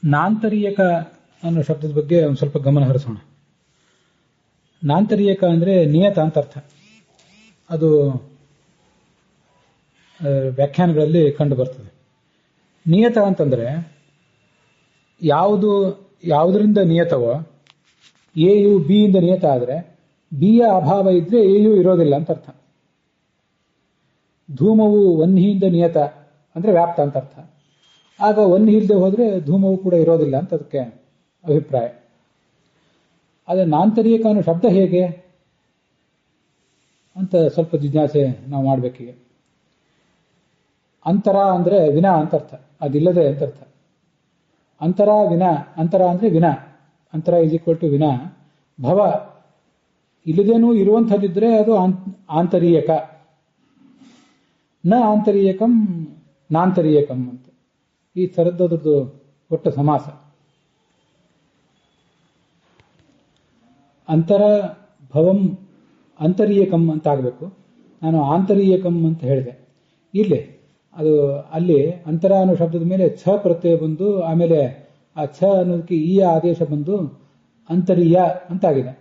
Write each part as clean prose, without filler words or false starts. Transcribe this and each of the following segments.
ನಾಂತರೀಯಕ ಅನ್ನೋ ಶಬ್ದದ ಬಗ್ಗೆ ಒಂದು ಸ್ವಲ್ಪ ಗಮನ ಹರಿಸೋಣ. ನಾಂತರೀಯಕ ಅಂದರೆ ನಿಯತ ಅಂತ ಅರ್ಥ. ಅದು ವ್ಯಾಖ್ಯಾನಗಳಲ್ಲಿ ಕಂಡು ಬರ್ತದೆ. ನಿಯತ ಅಂತಂದ್ರೆ ಯಾವುದರಿಂದ ನಿಯತವೋ, ಎ ಯು ಬಿ ಇಂದ ನಿಯತ ಆದರೆ ಬಿಯ ಅಭಾವ ಇದ್ರೆ ಎ ಯು ಇರೋದಿಲ್ಲ ಅಂತ ಅರ್ಥ. ಧೂಮವು ವನ್ಹಿಯಿಂದ ನಿಯತ ಅಂದ್ರೆ ವ್ಯಾಪ್ತ ಅಂತ ಅರ್ಥ. ಆಗ ವನ್ಹಿ ಇಲ್ಲದೆ ಹೋದ್ರೆ ಧೂಮವು ಕೂಡ ಇರೋದಿಲ್ಲ ಅಂತ ಅದಕ್ಕೆ ಅಭಿಪ್ರಾಯ. ಆದರೆ ನಾಂತರೀಯಕ ಅನ್ನೋ ಶಬ್ದ ಹೇಗೆ ಅಂತ ಸ್ವಲ್ಪ ಜಿಜ್ಞಾಸೆ ನಾವು ಮಾಡಬೇಕೀಗ. ಅಂತರ ಅಂದ್ರೆ ವಿನಾ ಅಂತ ಅರ್ಥ, ಅದಿಲ್ಲದೆ ಅಂತ ಅರ್ಥ. ಅಂತರ ವಿನಾ, ಅಂತರ ಅಂದ್ರೆ ವಿನಾ, ಅಂತರ ಈಸ್ ಈಕ್ವಲ್ ಟು ವಿನಾ. ಭವ ಇಲ್ಲದೇನೂ ಇರುವಂಥದ್ದಿದ್ರೆ ಅದು ಆಂತರೀಯಕ. ನ ಆಂತರೀಯಕಂ ನಾಂತರೀಯಕಂ ಅಂತ ಈ ಥರದ್ದದ್ರದ್ದು ಒಟ್ಟು ಸಮಾಸ. ಅಂತರ ಭವಂ ಅಂತರೀಯಕಂ ಅಂತ ಆಗಬೇಕು. ನಾನು ಆಂತರೀಯಕಂ ಅಂತ ಹೇಳಿದೆ. ಇಲ್ಲಿ ಅದು ಅಲ್ಲಿ ಅಂತರ ಅನ್ನೋ ಶಬ್ದದ ಮೇಲೆ ಛ ಪ್ರತ್ಯಯ ಬಂದು ಆಮೇಲೆ ಆ ಛ ಅನ್ನೋದಕ್ಕೆ ಈ ಆದೇಶ ಬಂದು ಅಂತರೀಯ ಅಂತಾಗಿದೆ.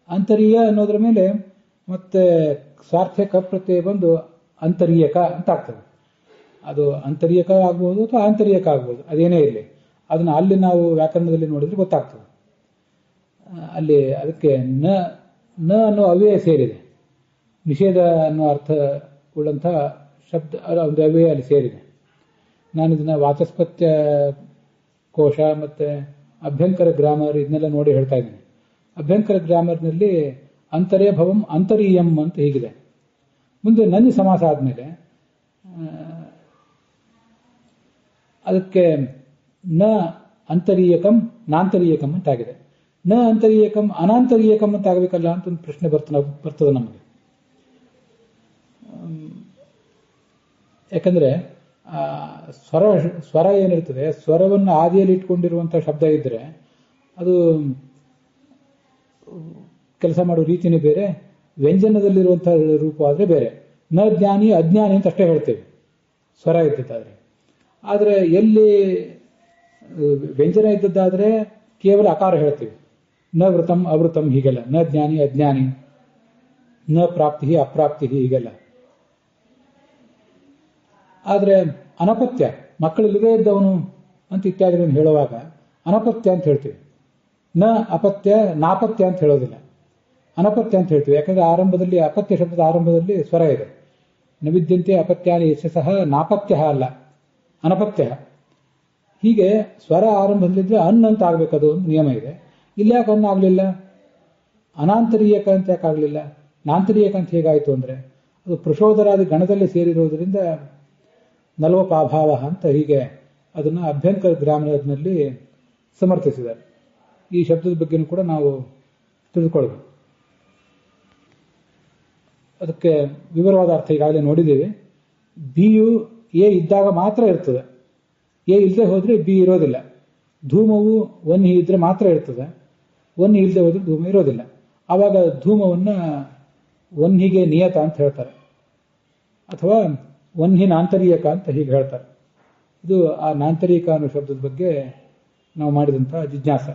ಅಂತರೀಯ ಅನ್ನೋದ್ರ ಮೇಲೆ ಮತ್ತೆ ಸ್ವಾರ್ಥಕ ಪ್ರತ್ಯಯ ಬಂದು ಅಂತರೀಯಕ ಅಂತ ಆಗ್ತದೆ. ಅದು ಅಂತರೀಯಕ ಆಗ್ಬೋದು ಅಥವಾ ಆಂತರೀಯಕ ಆಗ್ಬೋದು, ಅದೇನೇ ಇರಲಿ. ಅದನ್ನ ಅಲ್ಲಿ ನಾವು ವ್ಯಾಕರಣದಲ್ಲಿ ನೋಡಿದ್ರೆ ಗೊತ್ತಾಗ್ತದೆ. ಅಲ್ಲಿ ಅದಕ್ಕೆ ನ ಅನ್ನೋ ಅವ್ಯಯ ಸೇರಿದೆ. ನಿಷೇಧ ಅನ್ನೋ ಅರ್ಥ ಉಳ್ಳಂಥ ಶಬ್ದ ಒಂದು ಅವ್ಯಯ ಅಲ್ಲಿ ಸೇರಿದೆ. ನಾನು ಇದನ್ನ ವಾಚಸ್ಪತ್ಯ ಕೋಶ ಮತ್ತೆ ಅಭ್ಯಂಕರ ಗ್ರಾಮರ್ ಇದನ್ನೆಲ್ಲ ನೋಡಿ ಹೇಳ್ತಾ ಇದ್ದೀನಿ. ಅಭ್ಯಂಕರ ಗ್ರಾಮರ್ನಲ್ಲಿ ಅಂತರೇ ಭವಂ ಅಂತರೀಯಂ ಅಂತ ಹೀಗಿದೆ. ಮುಂದೆ ನನ್ನಿ ಸಮಾಸ ಆದಮೇಲೆ ಅದಕ್ಕೆ ನ ಅಂತರೀಯಕಂ ನಾಂತರೀಯಕಂ ಅಂತಾಗಿದೆ. ನ ಅಂತರೀಯಕಂ ಅನಾಂತರೀಯಕಂ ಅಂತ ಆಗಬೇಕಲ್ಲ ಅಂತ ಒಂದು ಪ್ರಶ್ನೆ ಬರ್ತದೆ ನಮಗೆ. ಯಾಕಂದ್ರೆ ಸ್ವರ ಏನಿರ್ತದೆ, ಸ್ವರವನ್ನು ಆದಿಯಲ್ಲಿ ಇಟ್ಕೊಂಡಿರುವಂತಹ ಶಬ್ದ ಇದ್ರೆ ಅದು ಕೆಲಸ ಮಾಡೋ ರೀತಿನೇ ಬೇರೆ, ವ್ಯಂಜನದಲ್ಲಿರುವಂತಹ ರೂಪ ಆದರೆ ಬೇರೆ. ನ ಜ್ಞಾನಿ ಅಜ್ಞಾನಿ ಅಂತ ಅಷ್ಟೇ ಹೇಳ್ತೇವೆ ಸ್ವರ ಇದ್ದದ್ದಾದ್ರೆ. ಆದರೆ ಎಲ್ಲಿ ವ್ಯಂಜನ ಇದ್ದದ್ದಾದ್ರೆ ಕೇವಲ ಅಕಾರ ಹೇಳ್ತೀವಿ. ನ ವೃತಂ ಅವೃತಂ ಹೀಗೆಲ್ಲ, ನ ಜ್ಞಾನಿ ಅಜ್ಞಾನಿ, ನ ಪ್ರಾಪ್ತಿ ಅಪ್ರಾಪ್ತಿ ಹೀಗೆಲ್ಲ. ಆದರೆ ಅನಪತ್ಯ, ಮಕ್ಕಳಿಲ್ಲದೇ ಇದ್ದವನು ಅಂತ ಇತ್ಯಾದಿಗಳನ್ನು ಹೇಳುವಾಗ ಅನಪತ್ಯ ಅಂತ ಹೇಳ್ತೀವಿ. ನ ಅಪತ್ಯ ನಾಪತ್ಯ ಅಂತ ಹೇಳೋದಿಲ್ಲ, ಅನಪತ್ಯ ಅಂತ ಹೇಳ್ತೀವಿ. ಯಾಕಂದ್ರೆ ಆರಂಭದಲ್ಲಿ ಅಪತ್ಯ ಶಬ್ದದ ಆರಂಭದಲ್ಲಿ ಸ್ವರ ಇದೆ. ನವಿದ್ಯಂತೆ ಅಪತ್ಯಾನಿ ಯಶ ಸಹ ನಾಪತ್ಯ ಅಲ್ಲ, ಅನಪತ್ಯ. ಹೀಗೆ ಸ್ವರ ಆರಂಭದಲ್ಲಿದ್ರೆ ಅನ್ ಅಂತ ಆಗ್ಬೇಕದು ಒಂದು ನಿಯಮ ಇದೆ. ಇಲ್ಲಿ ಯಾಕೆ ಅನ್ನ ಆಗಲಿಲ್ಲ? ಅನಾಂತರೀಯಕ ಅಂತ ಯಾಕೆ ಆಗಲಿಲ್ಲ? ನಾಂತರೀಯಕ ಅಂತ ಹೇಗಾಯಿತು ಅಂದ್ರೆ ಅದು ಪ್ರಚೋದರಾದಿ ಗಣದಲ್ಲಿ ಸೇರಿರುವುದರಿಂದ ನಲವಪಾಭಾವ ಅಂತ ಹೀಗೆ ಅದನ್ನು ಅಭ್ಯಂಕರ ಗ್ರಾಮರ್ನಲ್ಲಿ ಸಮರ್ಥಿಸಿದ್ದಾರೆ. ಈ ಶಬ್ದದ ಬಗ್ಗೆನೂ ಕೂಡ ನಾವು ತಿಳಿದುಕೊಳ್ಬೇಕು. ಅದಕ್ಕೆ ವಿವರವಾದ ಅರ್ಥ ಈಗಾಗಲೇ ನೋಡಿದ್ದೇವೆ. ಬಿಯು ಎ ಇದ್ದಾಗ ಮಾತ್ರ ಇರ್ತದೆ, ಎ ಇಲ್ಲದೆ ಹೋದ್ರೆ ಬಿ ಇರೋದಿಲ್ಲ. ಧೂಮವು ವನ್ಹಿ ಇದ್ರೆ ಮಾತ್ರ ಇರ್ತದೆ, ವನ್ಹಿ ಇಲ್ಲದೆ ಹೋದ್ರೆ ಧೂಮ ಇರೋದಿಲ್ಲ. ಆವಾಗ ಧೂಮವನ್ನ ವನ್ಹಿಗೆ ನಿಯತ ಅಂತ ಹೇಳ್ತಾರೆ, ಅಥವಾ ವನ್ಹಿ ನಾಂತರೀಯಕ ಅಂತ ಹೀಗೆ ಹೇಳ್ತಾರೆ. ಇದು ಆ ನಾಂತರೀಯಕ ಅನ್ನೋ ಶಬ್ದದ ಬಗ್ಗೆ ನಾವು ಮಾಡಿದಂತಹ ಜಿಜ್ಞಾಸ.